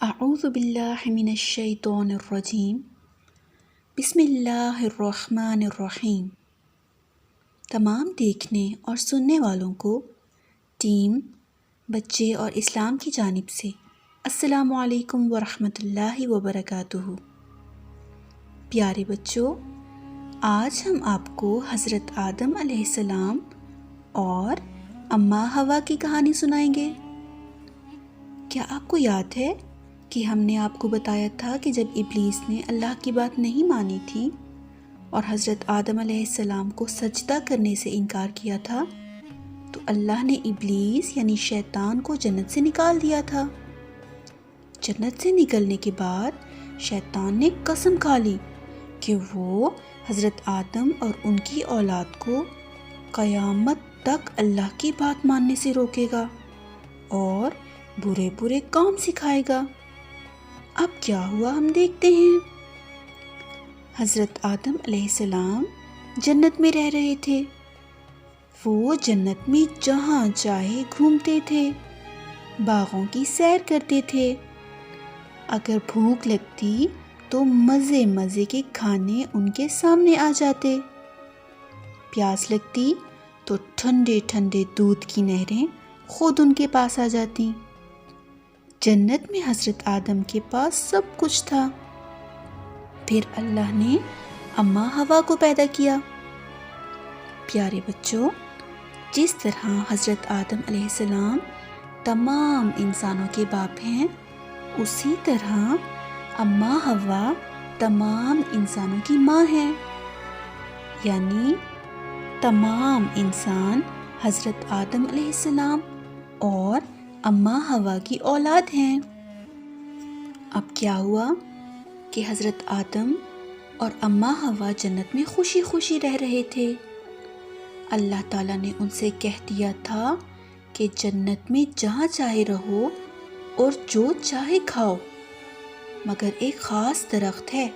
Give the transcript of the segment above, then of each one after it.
اعوذ باللہ من الشیطان الرجیم، بسم اللہ الرحمن الرحیم۔ تمام دیکھنے اور سننے والوں کو ٹیم بچے اور اسلام کی جانب سے السلام علیکم ورحمۃ اللہ وبرکاتہ۔ پیارے بچوں، آج ہم آپ کو حضرت آدم علیہ السلام اور اماں حوا کی کہانی سنائیں گے۔ کیا آپ کو یاد ہے کہ ہم نے آپ کو بتایا تھا کہ جب ابلیس نے اللہ کی بات نہیں مانی تھی اور حضرت آدم علیہ السلام کو سجدہ کرنے سے انکار کیا تھا تو اللہ نے ابلیس یعنی شیطان کو جنت سے نکال دیا تھا۔ جنت سے نکلنے کے بعد شیطان نے قسم کھا لی کہ وہ حضرت آدم اور ان کی اولاد کو قیامت تک اللہ کی بات ماننے سے روکے گا اور برے برے کام سکھائے گا۔ اب کیا ہوا ہم دیکھتے ہیں۔ حضرت آدم علیہ السلام جنت میں رہ رہے تھے۔ وہ جنت میں جہاں چاہے گھومتے تھے، باغوں کی سیر کرتے تھے۔ اگر بھوک لگتی تو مزے مزے کے کھانے ان کے سامنے آ جاتے، پیاس لگتی تو ٹھنڈے ٹھنڈے دودھ کی نہریں خود ان کے پاس آ جاتی۔ جنت میں حضرت آدم کے پاس سب کچھ تھا۔ پھر اللہ نے اماں حوا کو پیدا کیا۔ پیارے بچوں، جس طرح حضرت آدم علیہ السلام تمام انسانوں کے باپ ہیں، اسی طرح اماں حوا تمام انسانوں کی ماں ہیں، یعنی تمام انسان حضرت آدم علیہ السلام اور اماں حوا کی اولاد ہیں۔ اب کیا ہوا کہ حضرت آدم اور اماں حوا جنت میں خوشی خوشی رہ رہے تھے۔ اللہ تعالیٰ نے ان سے کہہ دیا تھا کہ جنت میں جہاں چاہے رہو اور جو چاہے کھاؤ، مگر ایک خاص درخت ہے،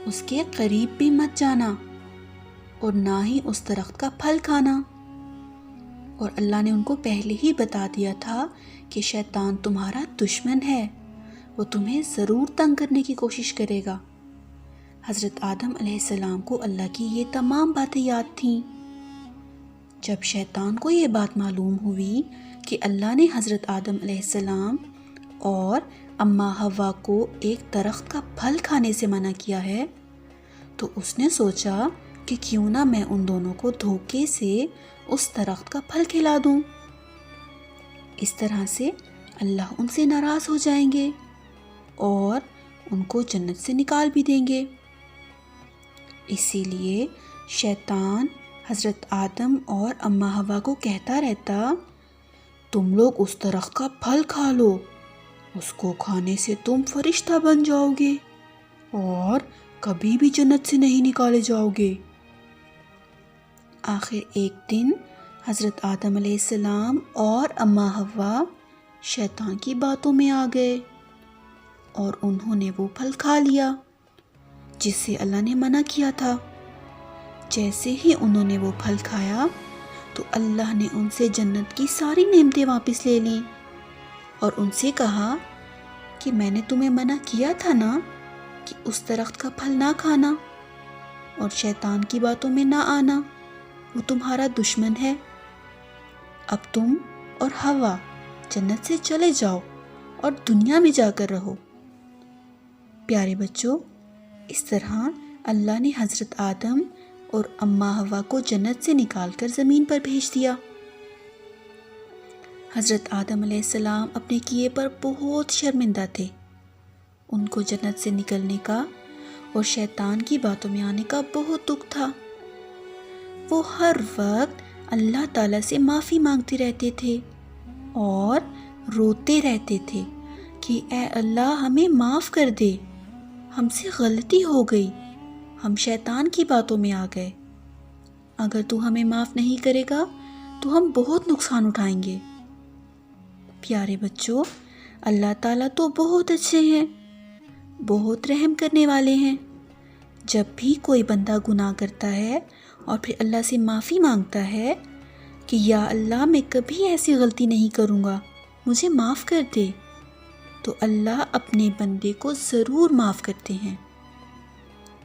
اس کے قریب بھی مت جانا اور نہ ہی اس درخت کا پھل کھانا۔ اور اللہ نے ان کو پہلے ہی بتا دیا تھا کہ شیطان تمہارا دشمن ہے، وہ تمہیں ضرور تنگ کرنے کی کوشش کرے گا۔ حضرت آدم علیہ السلام کو اللہ کی یہ تمام باتیں یاد تھیں۔ جب شیطان کو یہ بات معلوم ہوئی کہ اللہ نے حضرت آدم علیہ السلام اور اماں حوا کو ایک درخت کا پھل کھانے سے منع کیا ہے تو اس نے سوچا کہ کیوں نہ میں ان دونوں کو دھوکے سے اس درخت کا پھل کھلا دوں۔ اس طرح سے اللہ ان سے ناراض ہو جائیں گے اور ان کو جنت سے نکال بھی دیں گے۔ اسی لیے شیطان حضرت آدم اور اماں حوا کو کہتا رہتا، تم لوگ اس درخت کا پھل کھا لو، اس کو کھانے سے تم فرشتہ بن جاؤ گے اور کبھی بھی جنت سے نہیں نکالے جاؤ گے۔ آخر ایک دن حضرت آدم علیہ السلام اور اماں حوا شیطان کی باتوں میں آ گئے اور انہوں نے وہ پھل کھا لیا جس سے اللہ نے منع کیا تھا۔ جیسے ہی انہوں نے وہ پھل کھایا تو اللہ نے ان سے جنت کی ساری نعمتیں واپس لے لیں اور ان سے کہا کہ میں نے تمہیں منع کیا تھا نا کہ اس درخت کا پھل نہ کھانا اور شیطان کی باتوں میں نہ آنا، وہ تمہارا دشمن ہے۔ اب تم اور حوا جنت سے چلے جاؤ اور دنیا میں جا کر رہو۔ پیارے بچوں، اس طرح اللہ نے حضرت آدم اور اماں حوا کو جنت سے نکال کر زمین پر بھیج دیا۔ حضرت آدم علیہ السلام اپنے کیے پر بہت شرمندہ تھے۔ ان کو جنت سے نکلنے کا اور شیطان کی باتوں میں آنے کا بہت دکھ تھا۔ وہ ہر وقت اللہ تعالیٰ سے معافی مانگتے رہتے تھے اور روتے رہتے تھے کہ اے اللہ ہمیں معاف کر دے، ہم سے غلطی ہو گئی، ہم شیطان کی باتوں میں آ گئے، اگر تو ہمیں معاف نہیں کرے گا تو ہم بہت نقصان اٹھائیں گے۔ پیارے بچوں، اللہ تعالیٰ تو بہت اچھے ہیں، بہت رحم کرنے والے ہیں۔ جب بھی کوئی بندہ گناہ کرتا ہے اور پھر اللہ سے معافی مانگتا ہے کہ یا اللہ میں کبھی ایسی غلطی نہیں کروں گا، مجھے معاف کر دے، تو اللہ اپنے بندے کو ضرور معاف کرتے ہیں۔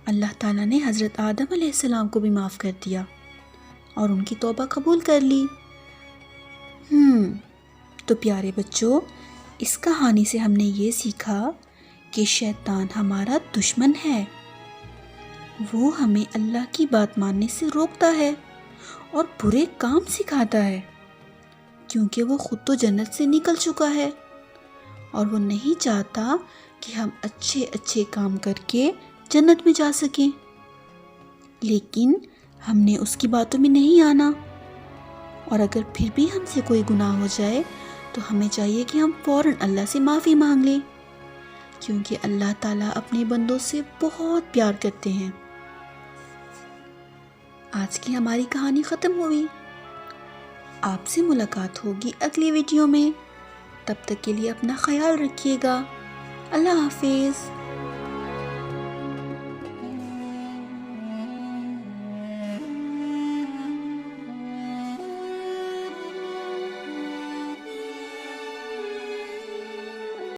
اللہ تعالیٰ نے حضرت آدم علیہ السلام کو بھی معاف کر دیا اور ان کی توبہ قبول کر لی۔ تو پیارے بچوں، اس کہانی سے ہم نے یہ سیکھا کہ شیطان ہمارا دشمن ہے، وہ ہمیں اللہ کی بات ماننے سے روکتا ہے اور برے کام سکھاتا ہے، کیونکہ وہ خود تو جنت سے نکل چکا ہے اور وہ نہیں چاہتا کہ ہم اچھے اچھے کام کر کے جنت میں جا سکیں۔ لیکن ہم نے اس کی باتوں میں نہیں آنا، اور اگر پھر بھی ہم سے کوئی گناہ ہو جائے تو ہمیں چاہیے کہ ہم فوراً اللہ سے معافی مانگ لیں، کیونکہ اللہ تعالیٰ اپنے بندوں سے بہت پیار کرتے ہیں۔ آج کی ہماری کہانی ختم ہوئی، آپ سے ملاقات ہوگی اگلی ویڈیو میں، تب تک کے لیے اپنا خیال رکھیے گا۔ اللہ حافظ۔